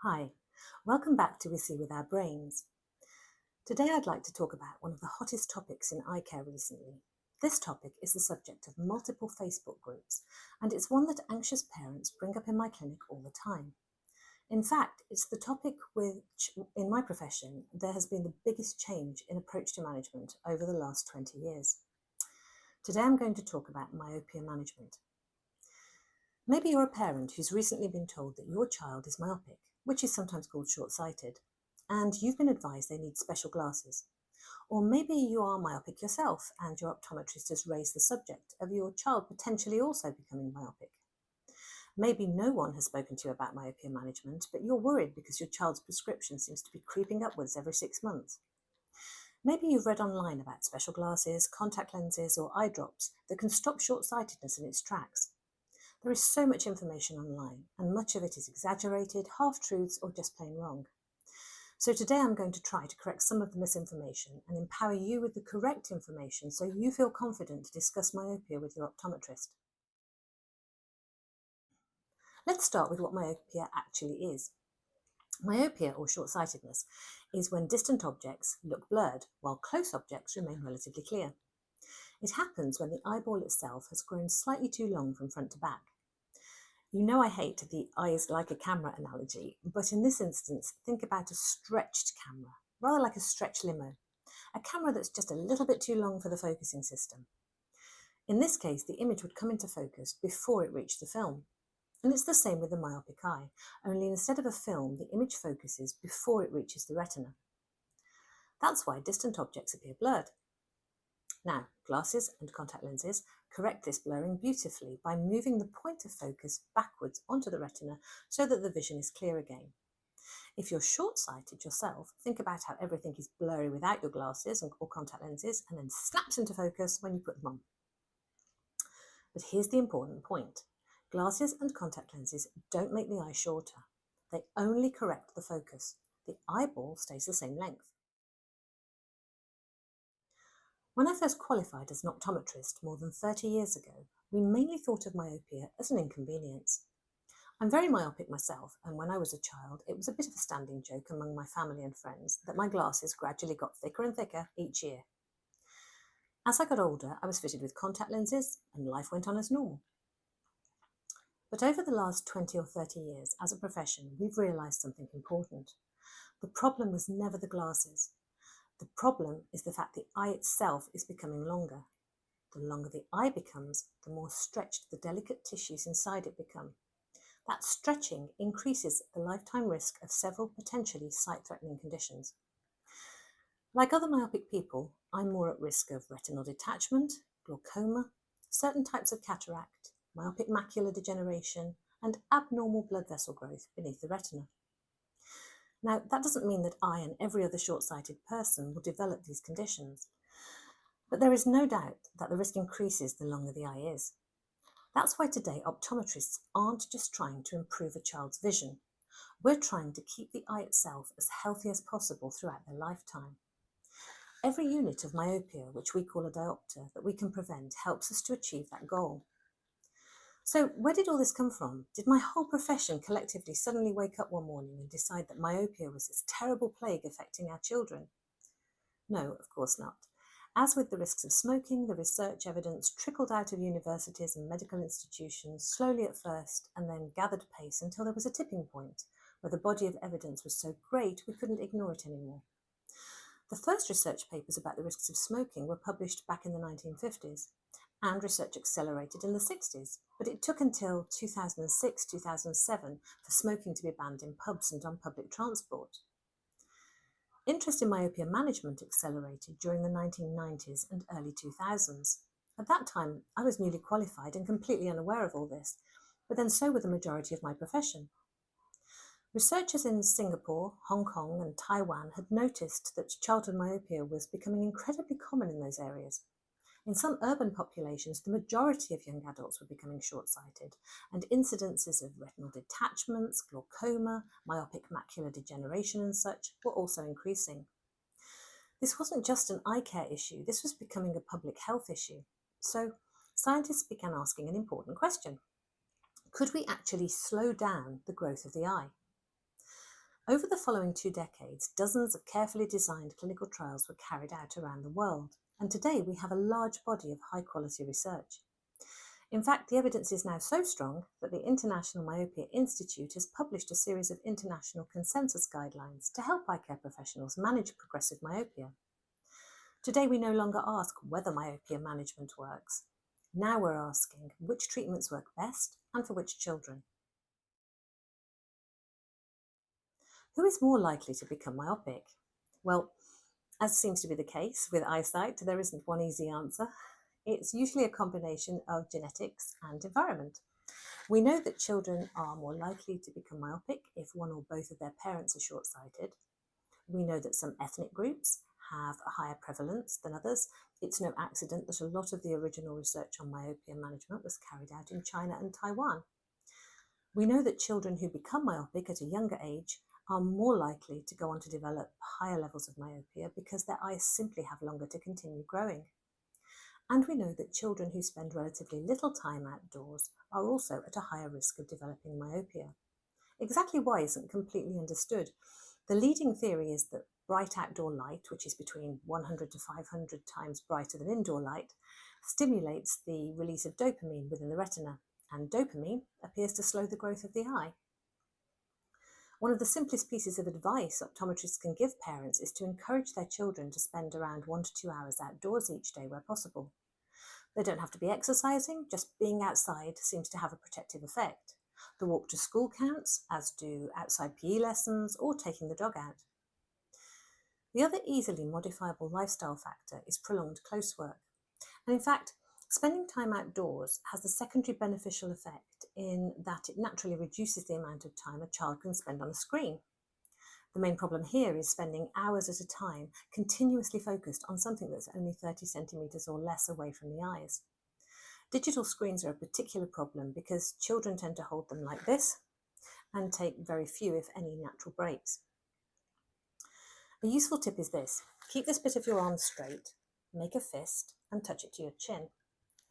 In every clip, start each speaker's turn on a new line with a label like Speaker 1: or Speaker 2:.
Speaker 1: Hi, welcome back to We See With Our Brains. Today I'd like to talk about one of the hottest topics in eye care recently. This topic is the subject of multiple Facebook groups, and it's one that anxious parents bring up in my clinic all the time. In fact, it's the topic which, in my profession, there has been the biggest change in approach to management over the last 20 years. Today I'm going to talk about myopia management. Maybe you're a parent who's recently been told that your child is myopic, which is sometimes called short-sighted, and you've been advised they need special glasses. Or maybe you are myopic yourself and your optometrist has raised the subject of your child potentially also becoming myopic. Maybe no one has spoken to you about myopia management, but you're worried because your child's prescription seems to be creeping upwards every 6 months. Maybe you've read online about special glasses, contact lenses, or eye drops that can stop short-sightedness in its tracks. There is so much information online, and much of it is exaggerated, half-truths, or just plain wrong. So today I'm going to try to correct some of the misinformation and empower you with the correct information so you feel confident to discuss myopia with your optometrist. Let's start with what myopia actually is. Myopia, or short-sightedness, is when distant objects look blurred while close objects remain relatively clear. It happens when the eyeball itself has grown slightly too long from front to back. You know I hate the eye is like a camera analogy, but in this instance, think about a stretched camera, rather like a stretch limo, a camera that's just a little bit too long for the focusing system. In this case, the image would come into focus before it reached the film. And it's the same with the myopic eye, only instead of a film, the image focuses before it reaches the retina. That's why distant objects appear blurred. Now, glasses and contact lenses correct this blurring beautifully by moving the point of focus backwards onto the retina so that the vision is clear again. If you're short-sighted yourself, think about how everything is blurry without your glasses or contact lenses and then snaps into focus when you put them on. But here's the important point. Glasses and contact lenses don't make the eye shorter. They only correct the focus. The eyeball stays the same length. When I first qualified as an optometrist more than 30 years ago, we mainly thought of myopia as an inconvenience. I'm very myopic myself, and when I was a child, it was a bit of a standing joke among my family and friends that my glasses gradually got thicker and thicker each year. As I got older, I was fitted with contact lenses, and life went on as normal. But over the last 20 or 30 years, as a profession, we've realised something important. The problem was never the glasses. The problem is the fact the eye itself is becoming longer. The longer the eye becomes, the more stretched the delicate tissues inside it become. That stretching increases the lifetime risk of several potentially sight-threatening conditions. Like other myopic people, I'm more at risk of retinal detachment, glaucoma, certain types of cataract, myopic macular degeneration, and abnormal blood vessel growth beneath the retina. Now, that doesn't mean that I and every other short-sighted person will develop these conditions, but there is no doubt that the risk increases the longer the eye is. That's why today optometrists aren't just trying to improve a child's vision. We're trying to keep the eye itself as healthy as possible throughout their lifetime. Every unit of myopia, which we call a diopter, that we can prevent helps us to achieve that goal. So where did all this come from? Did my whole profession collectively suddenly wake up one morning and decide that myopia was this terrible plague affecting our children? No, of course not. As with the risks of smoking, the research evidence trickled out of universities and medical institutions slowly at first and then gathered pace until there was a tipping point where the body of evidence was so great we couldn't ignore it anymore. The first research papers about the risks of smoking were published back in the 1950s, and research accelerated in the 60s, but it took until 2006-2007 for smoking to be banned in pubs and on public transport. Interest in myopia management accelerated during the 1990s and early 2000s. At that time, I was newly qualified and completely unaware of all this, but then so were the majority of my profession. Researchers in Singapore, Hong Kong and Taiwan had noticed that childhood myopia was becoming incredibly common in those areas. In some urban populations, the majority of young adults were becoming short-sighted, and incidences of retinal detachments, glaucoma, myopic macular degeneration and such were also increasing. This wasn't just an eye care issue, this was becoming a public health issue. So scientists began asking an important question. Could we actually slow down the growth of the eye? Over the following 2 decades, dozens of carefully designed clinical trials were carried out around the world, and today we have a large body of high-quality research. In fact, the evidence is now so strong that the International Myopia Institute has published a series of international consensus guidelines to help eye care professionals manage progressive myopia. Today, we no longer ask whether myopia management works. Now we're asking which treatments work best and for which children. Who is more likely to become myopic? Well, as seems to be the case with eyesight, there isn't one easy answer. It's usually a combination of genetics and environment. We know that children are more likely to become myopic if one or both of their parents are short-sighted. We know that some ethnic groups have a higher prevalence than others. It's no accident that a lot of the original research on myopia management was carried out in China and Taiwan. We know that children who become myopic at a younger age are more likely to go on to develop higher levels of myopia because their eyes simply have longer to continue growing. And we know that children who spend relatively little time outdoors are also at a higher risk of developing myopia. Exactly why isn't completely understood. The leading theory is that bright outdoor light, which is between 100 to 500 times brighter than indoor light, stimulates the release of dopamine within the retina, and dopamine appears to slow the growth of the eye. One of the simplest pieces of advice optometrists can give parents is to encourage their children to spend around 1 to 2 hours outdoors each day where possible. They don't have to be exercising, just being outside seems to have a protective effect. The walk to school counts, as do outside PE lessons or taking the dog out. The other easily modifiable lifestyle factor is prolonged close work. And in fact, spending time outdoors has the secondary beneficial effect in that it naturally reduces the amount of time a child can spend on a screen. The main problem here is spending hours at a time continuously focused on something that's only 30 centimetres or less away from the eyes. Digital screens are a particular problem because children tend to hold them like this and take very few, if any, natural breaks. A useful tip is this: keep this bit of your arm straight, make a fist and touch it to your chin.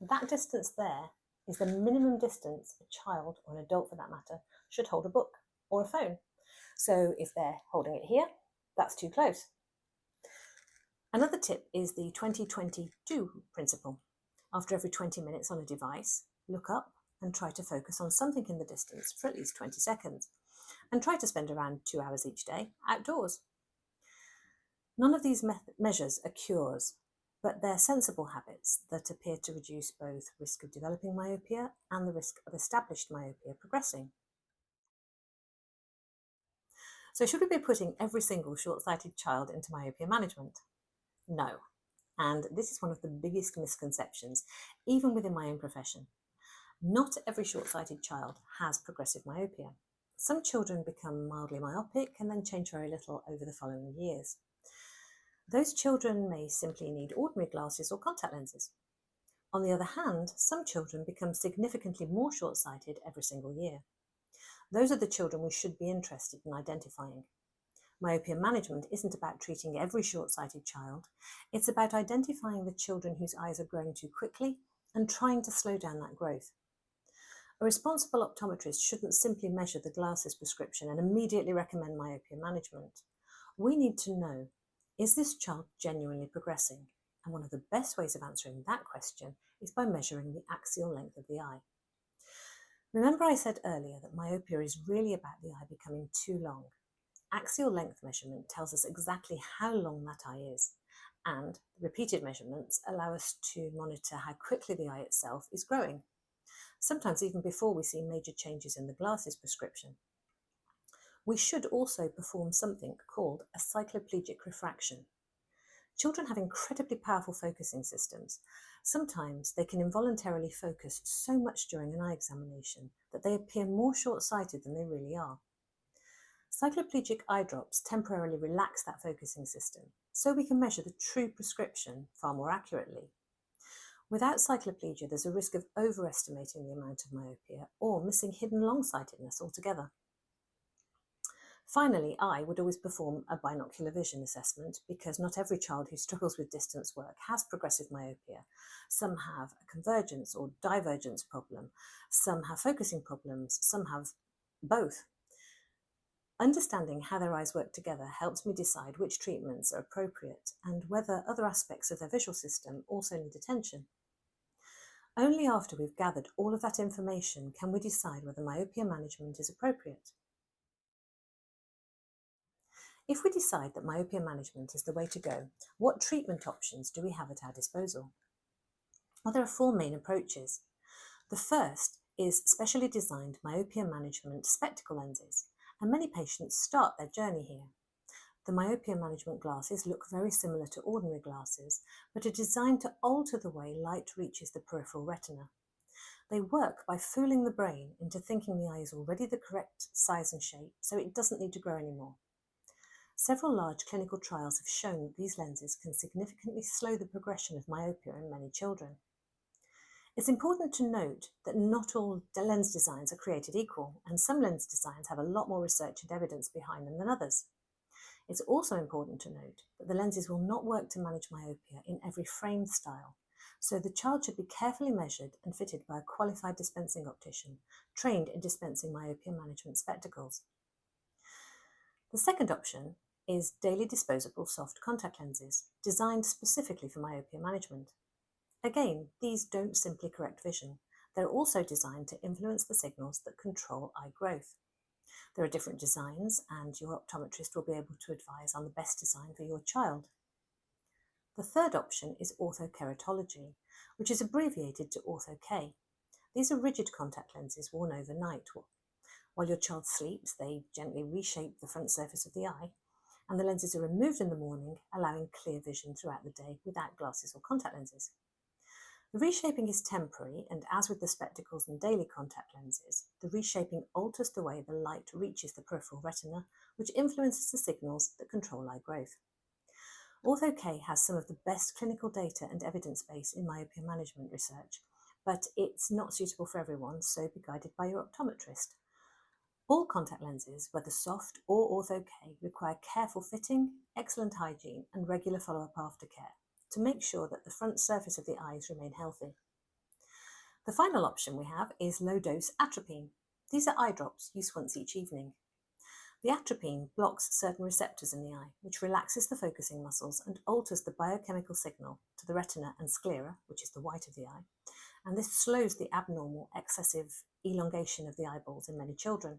Speaker 1: That distance there is the minimum distance a child, or an adult for that matter, should hold a book or a phone. So if they're holding it here, that's too close. Another tip is the 20-20-2 principle. After every 20 minutes on a device, look up and try to focus on something in the distance for at least 20 seconds, and try to spend around 2 hours each day outdoors. None of these measures are cures, but they're sensible habits that appear to reduce both risk of developing myopia and the risk of established myopia progressing. So should we be putting every single short-sighted child into myopia management? No. And this is one of the biggest misconceptions, even within my own profession. Not every short-sighted child has progressive myopia. Some children become mildly myopic and then change very little over the following years. Those children may simply need ordinary glasses or contact lenses. On the other hand, some children become significantly more short-sighted every single year. Those are the children we should be interested in identifying. Myopia management isn't about treating every short-sighted child. It's about identifying the children whose eyes are growing too quickly and trying to slow down that growth. A responsible optometrist shouldn't simply measure the glasses prescription and immediately recommend myopia management. We need to know, is this child genuinely progressing? And one of the best ways of answering that question is by measuring the axial length of the eye. Remember I said earlier that myopia is really about the eye becoming too long. Axial length measurement tells us exactly how long that eye is, and repeated measurements allow us to monitor how quickly the eye itself is growing, sometimes even before we see major changes in the glasses prescription. We should also perform something called a cycloplegic refraction. Children have incredibly powerful focusing systems. Sometimes they can involuntarily focus so much during an eye examination that they appear more short-sighted than they really are. Cycloplegic eye drops temporarily relax that focusing system, so we can measure the true prescription far more accurately. Without cycloplegia, there's a risk of overestimating the amount of myopia or missing hidden long-sightedness altogether. Finally, I would always perform a binocular vision assessment because not every child who struggles with distance work has progressive myopia. Some have a convergence or divergence problem, some have focusing problems, some have both. Understanding how their eyes work together helps me decide which treatments are appropriate and whether other aspects of their visual system also need attention. Only after we've gathered all of that information can we decide whether myopia management is appropriate. If we decide that myopia management is the way to go, what treatment options do we have at our disposal? Well, there are four main approaches. The first is specially designed myopia management spectacle lenses, and many patients start their journey here. The myopia management glasses look very similar to ordinary glasses, but are designed to alter the way light reaches the peripheral retina. They work by fooling the brain into thinking the eye is already the correct size and shape, so it doesn't need to grow anymore. Several large clinical trials have shown that these lenses can significantly slow the progression of myopia in many children. It's important to note that not all lens designs are created equal, and some lens designs have a lot more research and evidence behind them than others. It's also important to note that the lenses will not work to manage myopia in every frame style, so the child should be carefully measured and fitted by a qualified dispensing optician, trained in dispensing myopia management spectacles. The second option is daily disposable soft contact lenses, designed specifically for myopia management. Again, these don't simply correct vision. They're also designed to influence the signals that control eye growth. There are different designs, and your optometrist will be able to advise on the best design for your child. The third option is orthokeratology, which is abbreviated to ortho-K. These are rigid contact lenses worn overnight. While your child sleeps, they gently reshape the front surface of the eye, and the lenses are removed in the morning, allowing clear vision throughout the day without glasses or contact lenses. The reshaping is temporary, and as with the spectacles and daily contact lenses, the reshaping alters the way the light reaches the peripheral retina, which influences the signals that control eye growth. Ortho-K has some of the best clinical data and evidence base in myopia management research, but it's not suitable for everyone, so be guided by your optometrist. All contact lenses, whether soft or ortho-K, require careful fitting, excellent hygiene, and regular follow-up aftercare to make sure that the front surface of the eyes remain healthy. The final option we have is low-dose atropine. These are eye drops used once each evening. The atropine blocks certain receptors in the eye, which relaxes the focusing muscles and alters the biochemical signal to the retina and sclera, which is the white of the eye, and this slows the abnormal excessive elongation of the eyeballs in many children.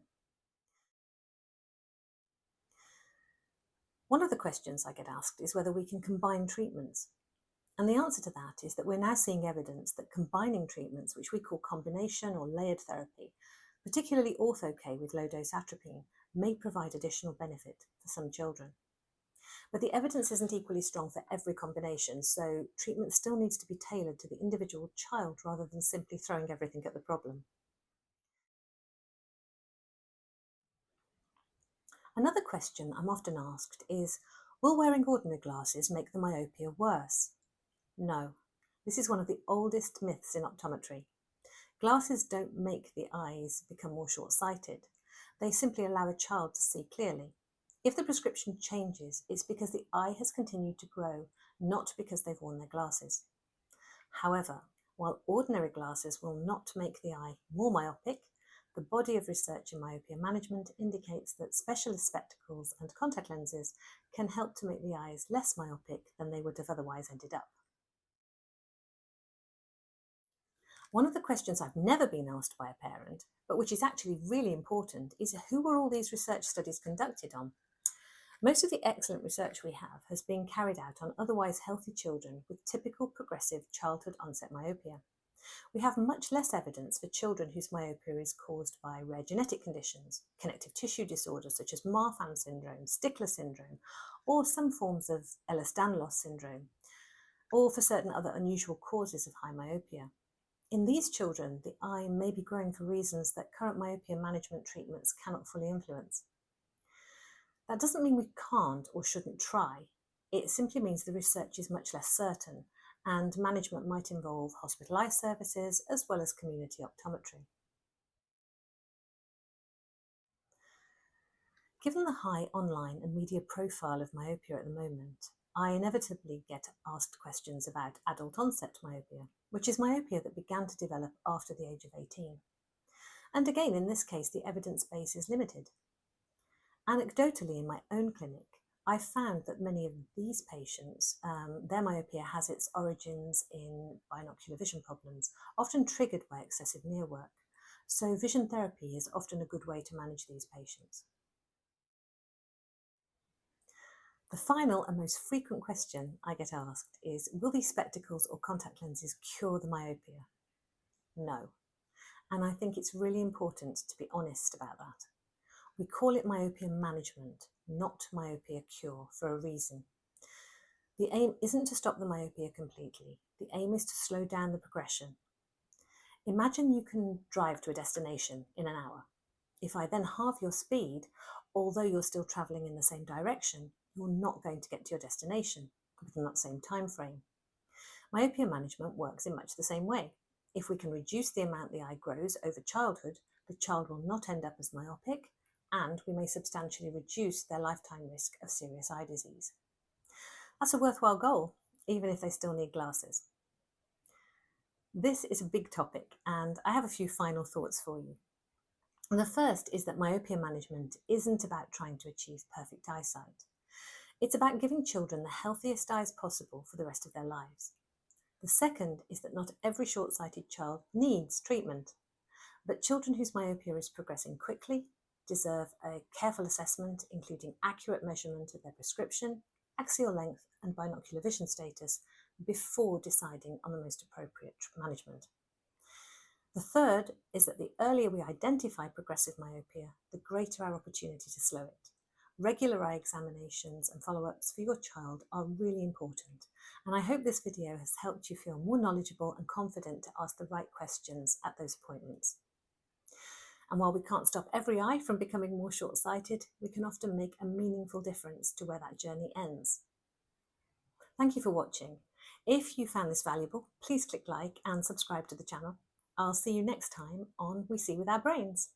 Speaker 1: One of the questions I get asked is whether we can combine treatments. And the answer to that is that we're now seeing evidence that combining treatments, which we call combination or layered therapy, particularly ortho-K with low-dose atropine, may provide additional benefit for some children. But the evidence isn't equally strong for every combination, so treatment still needs to be tailored to the individual child rather than simply throwing everything at the problem. Another question I'm often asked is, will wearing ordinary glasses make the myopia worse? No. This is one of the oldest myths in optometry. Glasses don't make the eyes become more short-sighted. They simply allow a child to see clearly. If the prescription changes, it's because the eye has continued to grow, not because they've worn their glasses. However, while ordinary glasses will not make the eye more myopic, the body of research in myopia management indicates that specialist spectacles and contact lenses can help to make the eyes less myopic than they would have otherwise ended up. One of the questions I've never been asked by a parent, but which is actually really important, is who were all these research studies conducted on? Most of the excellent research we have has been carried out on otherwise healthy children with typical progressive childhood onset myopia. We have much less evidence for children whose myopia is caused by rare genetic conditions, connective tissue disorders such as Marfan syndrome, Stickler syndrome, or some forms of Ehlers-Danlos syndrome, or for certain other unusual causes of high myopia. In these children, the eye may be growing for reasons that current myopia management treatments cannot fully influence. That doesn't mean we can't or shouldn't try. It simply means the research is much less certain, and management might involve hospital eye services as well as community optometry. Given the high online and media profile of myopia at the moment, I inevitably get asked questions about adult onset myopia, which is myopia that began to develop after the age of 18. And again, in this case, the evidence base is limited. Anecdotally, in my own clinic, I found that many of these patients, their myopia has its origins in binocular vision problems, often triggered by excessive near work. So vision therapy is often a good way to manage these patients. The final and most frequent question I get asked is, will these spectacles or contact lenses cure the myopia? No. And I think it's really important to be honest about that. We call it myopia management, not myopia cure, for a reason. The aim isn't to stop the myopia completely. The aim is to slow down the progression. Imagine you can drive to a destination in an hour. If I then halve your speed, although you're still travelling in the same direction, you're not going to get to your destination within that same time frame. Myopia management works in much the same way. If we can reduce the amount the eye grows over childhood, the child will not end up as myopic, and we may substantially reduce their lifetime risk of serious eye disease. That's a worthwhile goal, even if they still need glasses. This is a big topic, and I have a few final thoughts for you. And the first is that myopia management isn't about trying to achieve perfect eyesight. It's about giving children the healthiest eyes possible for the rest of their lives. The second is that not every short-sighted child needs treatment, but children whose myopia is progressing quickly deserve a careful assessment, including accurate measurement of their prescription, axial length and binocular vision status before deciding on the most appropriate management. The third is that the earlier we identify progressive myopia, the greater our opportunity to slow it. Regular eye examinations and follow-ups for your child are really important, and I hope this video has helped you feel more knowledgeable and confident to ask the right questions at those appointments. And while we can't stop every eye from becoming more short-sighted, we can often make a meaningful difference to where that journey ends. Thank you for watching. If you found this valuable, please click like and subscribe to the channel. I'll see you next time on We See With Our Brains.